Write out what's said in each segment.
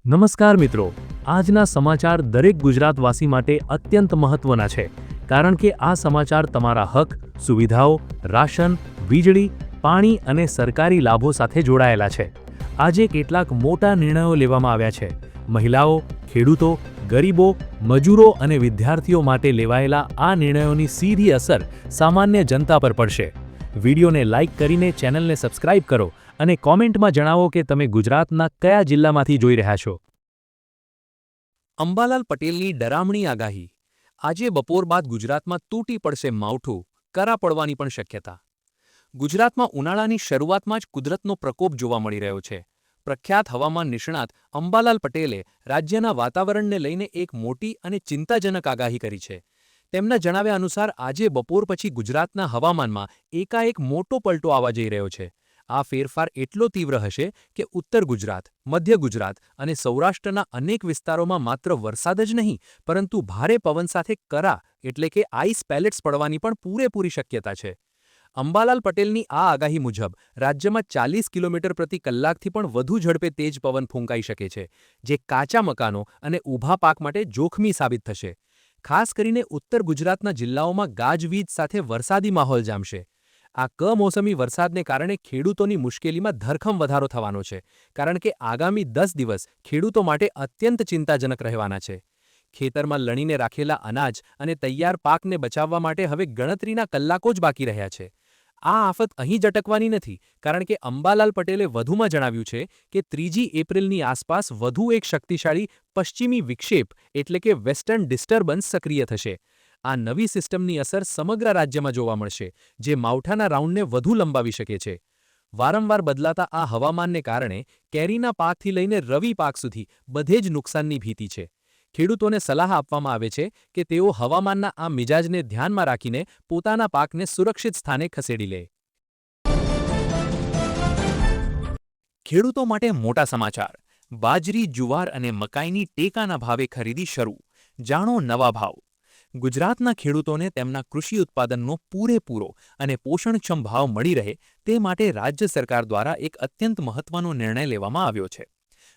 નમસ્કાર મિત્રો, આજના સમાચાર દરેક ગુજરાતવાસી માટે અત્યંત મહત્વના છે, કારણ કે આ સમાચાર તમારા હક, સુવિધાઓ, રાશન, વીજળી, પાણી અને સરકારી લાભો સાથે જોડાયેલા છે. આજે કેટલાક મોટા નિર્ણયો લેવામાં આવ્યા છે. મહિલાઓ, ખેડૂતો, ગરીબો, મજૂરો અને વિદ્યાર્થીઓ માટે લેવાયેલા આ નિર્ણયોની સીધી અસર સામાન્ય જનતા પર પડશે. વિડીયોને લાઇક કરીને ચેનલને સબસ્ક્રાઇબ કરો અને કોમેન્ટમાં જણાવો કે તમે ગુજરાતના કયા જિલ્લામાંથી જોઈ રહ્યા છો. અંબાલાલ પટેલની ડરામણી આગાહી. આજે બપોર બાદ ગુજરાતમાં તૂટી પડશે માવઠું, કરા પડવાની પણ શક્યતા. ગુજરાતમાં ઉનાળાની શરૂઆતમાં જ કુદરતનો પ્રકોપ જોવા મળી રહ્યો છે. પ્રખ્યાત હવામાન નિષ્ણાત અંબાલાલ પટેલે રાજ્યના વાતાવરણને લઈને એક મોટી અને ચિંતાજનક આગાહી કરી છે. તેમના જણાવ્યા અનુસાર આજે બપોર પછી ગુજરાતના હવામાનમાં એકાએક મોટો પલટો આવવા જઈ રહ્યો છે. આ ફેરફાર એટલો તીવ્ર હશે કે ઉત્તર ગુજરાત, મધ્ય ગુજરાત અને સૌરાષ્ટ્રના અનેક વિસ્તારોમાં માત્ર વરસાદ જ નહીં, પરંતુ ભારે પવન સાથે કરા એટલે કે આઈસ પેલેટ્સ પડવાની પણ પૂરેપૂરી શક્યતા છે. અંબાલાલ પટેલની આ આગાહી મુજબ રાજ્યમાં 40 કિલોમીટર પ્રતિ કલાકથી પણ વધુ ઝડપે તેજ પવન ફૂંકાઈ શકે છે, જે કાચા મકાનો અને ઊભા પાક માટે જોખમી સાબિત થશે. ખાસ કરીને ઉત્તર ગુજરાતના જિલ્લાઓમાં ગાજવીજ સાથે વરસાદી માહોલ જામશે. આ કમોસમી વરસાદને કારણે ખેડૂતોની મુશ્કેલીમાં ધરખમ વધારો થવાનો છે, કારણ કે આગામી 10 દિવસ ખેડૂતો માટે અત્યંત ચિંતાજનક રહેવાના છે. ખેતરમાં લણીને રાખેલા અનાજ અને તૈયાર પાકને બચાવવા માટે હવે ગણતરીના કલાકો જ બાકી રહ્યા છે. આ આફત અહીં જ અટકવાની નથી, કારણ કે અંબાલાલ પટેલે વધુમાં જણાવ્યું છે કે 3જી એપ્રિલની આસપાસ વધુ એક શક્તિશાળી પશ્ચિમી વિક્ષેપ એટલે કે વેસ્ટર્ન ડિસ્ટર્બન્સ સક્રિય થશે. આ નવી સિસ્ટમની અસર સમગ્ર રાજ્યમાં જોવા મળશે, જે માવઠાના રાઉન્ડને વધુ લંબાવી શકે છે. વારંવાર બદલાતા આ હવામાનને કારણે કેરીના પાકથી લઈને રવિ પાક સુધી બધે જ નુકસાનની ભીતિ છે. ખેડૂતોને સલાહ આપવામાં આવે છે કે તેઓ હવામાનના આ મિજાજને ધ્યાનમાં રાખીને પોતાના પાકને સુરક્ષિત સ્થાને ખસેડી લે. ખેડૂતો માટે મોટા સમાચાર. બાજરી, જુવાર અને મકાઈની ટેકાના ભાવે ખરીદી શરૂ. જાણો નવા ભાવ. ગુજરાતના ખેડૂતોને તેમના કૃષિ ઉત્પાદનનો પૂરેપૂરો અને પોષણક્ષમ ભાવ મળી રહે તે માટે રાજ્ય સરકાર દ્વારા એક અત્યંત મહત્વનો નિર્ણય લેવામાં આવ્યો છે.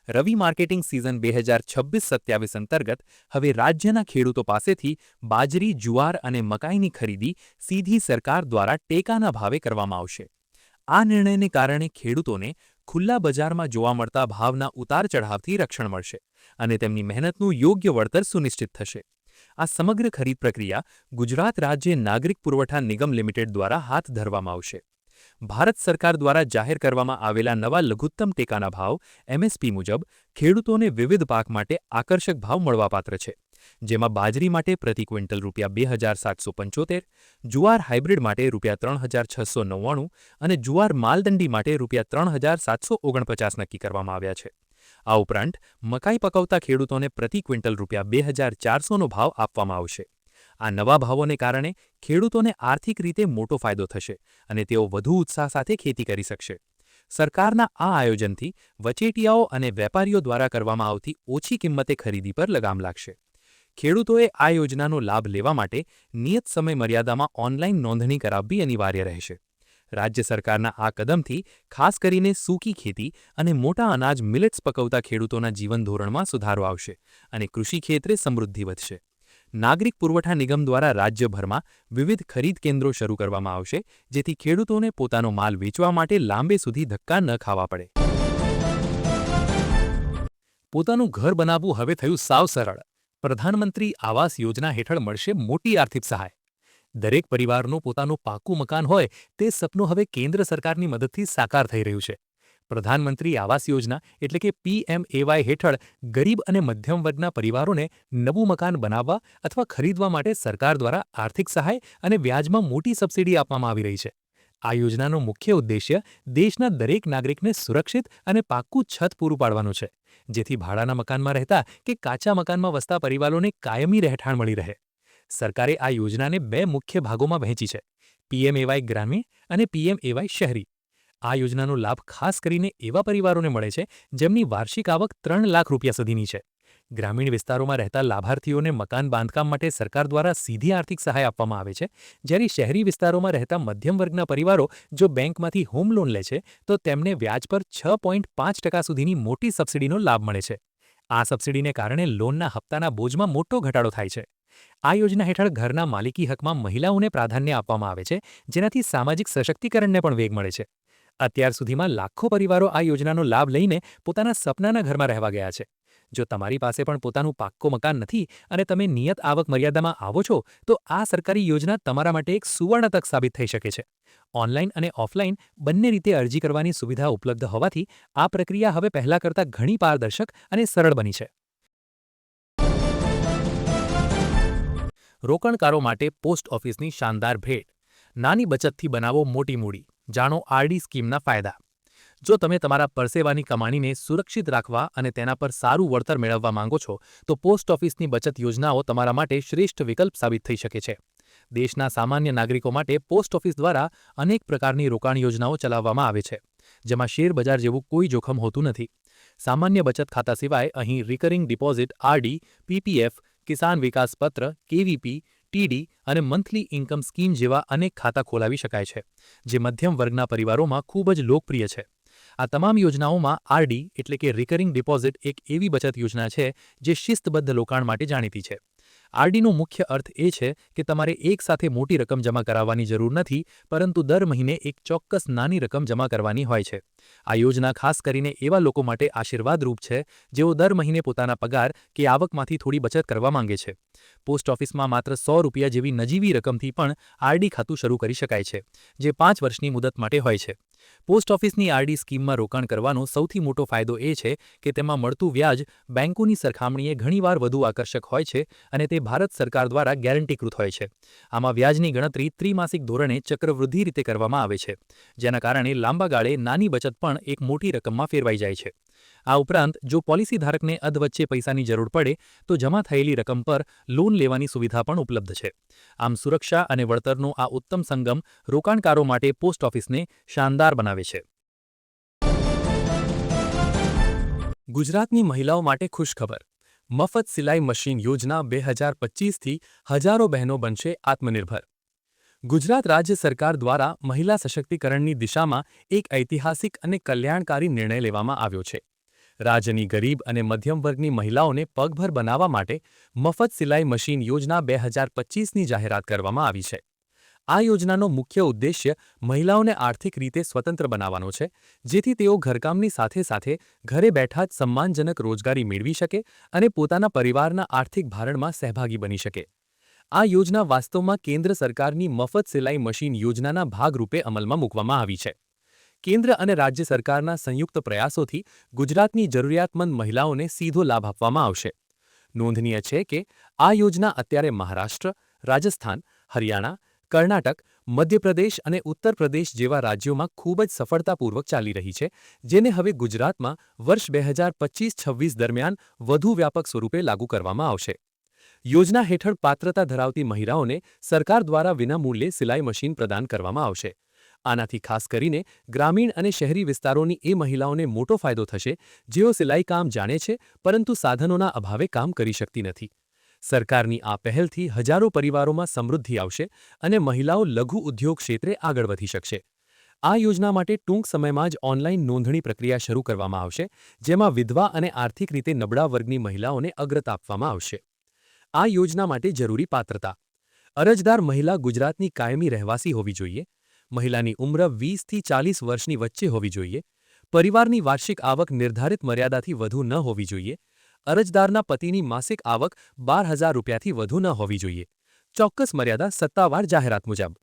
રવિ માર્કેટિંગ સિઝન 2026-27 અંતર્ગત હવે રાજ્યના ખેડૂતો પાસેથી બાજરી, જુવાર અને મકાઈની ખરીદી સીધી સરકાર દ્વારા ટેકાના ભાવે કરવામાં આવશે. આ નિર્ણયને કારણે ખેડૂતોને ખુલ્લા બજારમાં જોવા મળતા ભાવના ઉતાર-ચઢાવથી રક્ષણ મળશે અને તેમની મહેનતનું યોગ્ય વળતર સુનિશ્ચિત થશે. આ સમગ્ર ખરીદ પ્રક્રિયા ગુજરાત રાજ્ય નાગરિક પુરવઠા નિગમ લિમિટેડ દ્વારા હાથ ધરવામાં આવશે. ભારત સરકાર દ્વારા જાહેર કરવામાં આવેલા નવા લઘુત્તમ ટેકાના ભાવ MSP મુજબ ખેડૂતોને વિવિધ પાક માટે આકર્ષક ભાવ મળવાપાત્ર છે, જેમાં બાજરી માટે પ્રતિ ક્વિન્ટલ ₹2,775, જુવાર હાઇબ્રિડ માટે ₹3,699 અને જુવાર માલદંડી માટે ₹3,749 નક્કી કરવામાં આવ્યા છે. આ ઉપરાંત મકાઈ પકવતા ખેડૂતોને પ્રતિ ક્વિન્ટલ ₹2,400નો ભાવ આપવામાં આવશે. આ નવા ભાવોને કારણે ખેડૂતોને આર્થિક રીતે મોટો ફાયદો થશે અને તેઓ વધુ ઉત્સાહ સાથે ખેતી કરી શકશે. સરકારના આ આયોજનથી વચેટિયાઓ અને વેપારીઓ દ્વારા કરવામાં આવતી ઓછી કિંમતે ખરીદી પર લગામ લાગશે. ખેડૂતોએ આ યોજનાનો લાભ લેવા માટે નિયત સમય મર્યાદામાં ઓનલાઈન નોંધણી કરાવવી અનિવાર્ય રહેશે. રાજ્ય સરકારના આ કદમથી ખાસ કરીને સૂકી ખેતી અને મોટા અનાજ મિલેટ્સ પકવતા ખેડૂતોના જીવન ધોરણમાં સુધારો આવશે અને કૃષિ ક્ષેત્રે સમૃદ્ધિ વધશે. નાગરિક પુરવઠા નિગમ દ્વારા રાજ્યભરમાં વિવિધ ખરીદ કેન્દ્રો શરૂ કરવામાં આવશે, જેથી ખેડૂતોને પોતાનો માલ વેચવા માટે લાંબે સુધી ધક્કા ન ખાવા પડે. પોતાનું ઘર બનાવવું હવે થયું સાવ સરળ. પ્રધાનમંત્રી આવાસ યોજના હેઠળ મળશે મોટી આર્થિક સહાય. દરેક પરિવારનું પોતાનું પાકું મકાન હોય તે સપનું હવે કેન્દ્ર સરકારની મદદથી સાકાર થઈ રહ્યું છે. પ્રધાનમંત્રી આવાસ યોજના એટલે કે PMAY હેઠળ ગરીબ અને મધ્યમ વર્ગના પરિવારોને નવું મકાન બનાવવા અથવા ખરીદવા માટે સરકાર દ્વારા આર્થિક સહાય અને વ્યાજમાં મોટી સબસિડી આપવામાં આવી રહી છે. આ યોજનાનો મુખ્ય ઉદ્દેશ્ય દેશના દરેક નાગરિકને સુરક્ષિત અને પાક્કું છત પૂરું પાડવાનું છે, જેથી ભાડાના મકાનમાં રહેતા કે કાચા મકાનમાં વસતા પરિવારોને કાયમી રહેઠાણ મળી રહે. સરકારે આ યોજનાને 2 મુખ્ય ભાગોમાં વહેંચી છે: PMAY ગ્રામીણ અને PMAY શહેરી. આ યોજનાનો લાભ ખાસ કરીને એવા પરિવારોને મળે છે જેમની વાર્ષિક આવક 3 લાખ રૂપિયા સુધીની છે. ગ્રામીણ વિસ્તારોમાં રહેતા લાભાર્થીઓને મકાન બાંધકામ માટે સરકાર દ્વારા સીધી આર્થિક સહાય આપવામાં આવે છે, જ્યારે શહેરી વિસ્તારોમાં રહેતા મધ્યમ વર્ગના પરિવારો જો બેંકમાંથી હોમ લોન લે છે તો તેમને વ્યાજ પર 6.5% સુધીની મોટી સબસિડીનો લાભ મળે છે. આ સબસિડીને કારણે લોનના હપ્તાના બોજમાં મોટો ઘટાડો થાય છે. આ યોજના હેઠળ ઘરના માલિકી હકમાં મહિલાઓને પ્રાધાન્ય આપવામાં આવે છે, જેનાથી સામાજિક સશક્તિકરણને પણ વેગ મળે છે. અત્યાર સુધીમાં લાખો પરિવારો આ યોજનાનો લાભ લઈને પોતાના સપનાના ઘરમાં રહેવા ગયા છે. જો તમારી પાસે પણ પોતાનું પાક્કું મકાન નથી અને તમે નિયત આવક મર્યાદામાં આવો છો, તો આ સરકારી યોજના તમારા માટે એક સુવર્ણ તક સાબિત થઈ શકે છે. ઓનલાઈન અને ઓફલાઈન બંને રીતે અરજી કરવાની સુવિધા ઉપલબ્ધ હોવાથી આ પ્રક્રિયા હવે પહેલા કરતાં ઘણી પારદર્શક અને સરળ બની છે. રોકાણકારો માટે પોસ્ટ ઓફિસની શાનદાર ભેટ. નાની બચતથી બનાવો મોટી મૂડી. જાણો આરડી સ્કીમના ફાયદા. જો તમે તમારા પરસેવાની કમાણીને સુરક્ષિત રાખવા અને તેના પર સારું વળતર મેળવવા માંગો છો, તો પોસ્ટ ઓફિસની બચત યોજનાઓ તમારા માટે શ્રેષ્ઠ વિકલ્પ સાબિત થઈ શકે છે. દેશના સામાન્ય નાગરિકો માટે પોસ્ટ ઓફિસ દ્વારા અનેક પ્રકારની રોકાણ યોજનાઓ ચલાવવામાં આવે છે, જેમાં શેરબજાર જેવું કોઈ જોખમ હોતું નથી. સામાન્ય બચત ખાતા સિવાય અહીં રિકરિંગ ડિપોઝિટ આરડી, પીપીએફ, કિસાન વિકાસ પત્ર, કેવીપી, ટીડી અને મંથલી ઇન્કમ સ્કીમ જેવા અનેક ખાતા ખોલાવી શકાય છે, જે મધ્યમ વર્ગના પરિવારોમાં ખૂબ જ લોકપ્રિય છે. આ તમામ યોજનાઓમાં આરડી એટલે કે રિકરિંગ ડિપોઝિટ એક એવી બચત યોજના છે જે શિસ્તબદ્ધ રોકાણ માટે જાણીતી છે. આરડીનો મુખ્ય અર્થ એ છે કે તમારે એકસાથે મોટી રકમ જમા કરાવવાની જરૂર નથી, પરંતુ દર મહિને એક ચોક્કસ નાની રકમ જમા કરવાની હોય છે. આ યોજના ખાસ કરીને એવા લોકો માટે આશીર્વાદરૂપ છે જેઓ દર મહિને પોતાના પગાર કે આવકમાંથી થોડી બચત કરવા માંગે છે. પોસ્ટ ઓફિસમાં માત્ર ₹100 જેવી નજીવી રકમથી પણ આરડી ખાતું શરૂ કરી શકાય છે, જે 5 વર્ષની મુદત માટે હોય છે. પોસ્ટ ઓફિસની આરડી સ્કીમમાં રોકાણ કરવાનો સૌથી મોટો ફાયદો એ છે કે તેમાં મળતું વ્યાજ બેંકોની સરખામણીએ ઘણીવાર વધુ આકર્ષક હોય છે અને તે ભારત સરકાર દ્વારા ગેરંટીકૃત હોય છે. આમાં વ્યાજની ગણતરી ત્રિમાસિક ધોરણે ચક્રવૃદ્ધિ રીતે કરવામાં આવે છે, જેના કારણે લાંબા ગાળે નાની બચત પણ એક મોટી રકમમાં ફેરવાઈ જાય છે. આ ઉપરાંત જો પોલિસી ધારકને અધવચ્ચે પૈસાની જરૂર પડે તો જમા થયેલી રકમ પર લોન લેવાની સુવિધા પણ ઉપલબ્ધ છે. આમ સુરક્ષા અને વળતરનો આ ઉત્તમ સંગમ રોકાણકારો માટે પોસ્ટ ઓફિસને શાનદાર બનાવે છે. ગુજરાતની મહિલાઓ માટે ખુશખબર. મફત સિલાઈ મશીન યોજના 2025થી હજારો બહેનો બનશે આત્મનિર્ભર. ગુજરાત રાજ્ય સરકાર દ્વારા મહિલા સશક્તિકરણની દિશામાં એક ઐતિહાસિક અને કલ્યાણકારી નિર્ણય લેવામાં આવ્યો છે. રાજ્યની ગરીબ અને મધ્યમ વર્ગની મહિલાઓને પગભર બનાવવા માટે મફત સિલાઈ મશીન યોજના 2025ની જાહેરાત કરવામાં આવી છે. આ યોજનાનો મુખ્ય ઉદ્દેશ્ય મહિલાઓને આર્થિક રીતે સ્વતંત્ર બનાવવાનો છે, જેથી તેઓ ઘરકામની સાથે સાથે ઘરે બેઠા જ સન્માનજનક રોજગારી મેળવી શકે અને પોતાના પરિવારના આર્થિક ભારણમાં સહભાગી બની શકે. આ યોજના વાસ્તવમાં કેન્દ્ર સરકારની મફત સિલાઈ મશીન યોજનાના ભાગરૂપે અમલમાં મૂકવામાં આવી છે. કેન્દ્ર અને રાજ્ય સરકારના સંયુક્ત પ્રયાસોથી ગુજરાતની જરૂરિયાતમંદ મહિલાઓને સીધો લાભ આપવામાં આવશે. નોંધનીય છે કે આ યોજના અત્યારે મહારાષ્ટ્ર, રાજસ્થાન, હરિયાણા, કર્ણાટક, મધ્યપ્રદેશ અને ઉત્તર પ્રદેશ જેવા રાજ્યોમાં ખૂબ જ સફળતાપૂર્વક ચાલી રહી છે, જેને હવે ગુજરાતમાં વર્ષ 2025-26 દરમિયાન વધુ વ્યાપક સ્વરૂપે લાગુ કરવામાં આવશે. યોજના હેઠળ પાત્રતા ધરાવતી મહિલાઓને સરકાર દ્વારા વિનામૂલ્યે સિલાઈ મશીન પ્રદાન કરવામાં આવશે. આનાથી ખાસ કરીને ગ્રામીણ અને શહેરી વિસ્તારોની એ મહિલાઓને મોટો ફાયદો થશે જેઓ સિલાઈ કામ જાણે છે પરંતુ સાધનોના અભાવે કામ કરી શકતી નથી. સરકારની આ પહેલથી હજારો પરિવારોમાં સમૃદ્ધિ આવશે અને મહિલાઓ લઘુ ઉદ્યોગ ક્ષેત્રે આગળ વધી શકશે. આ યોજના માટે ટૂંક સમયમાં જ ઓનલાઈન નોંધણી પ્રક્રિયા શરૂ કરવામાં આવશે, જેમાં વિધવા અને આર્થિક રીતે નબળા વર્ગની મહિલાઓને અગ્રતા આપવામાં આવશે. આ યોજના માટે જરૂરી પાત્રતા. અરજદાર મહિલા ગુજરાતની કાયમી રહેવાસી હોવી જોઈએ. મહિલાની ઉંમર 20થી 40 વર્ષની વચ્ચે હોવી જોઈએ. પરિવારની વાર્ષિક આવક નિર્ધારિત મર્યાદાથી વધુ ન હોવી જોઈએ. અરજદારના પતિની માસિક આવક ₹12,000થી વધુ ન હોવી જોઈએ. ચોક્કસ મર્યાદા સત્તાવાર જાહેરાત મુજબ.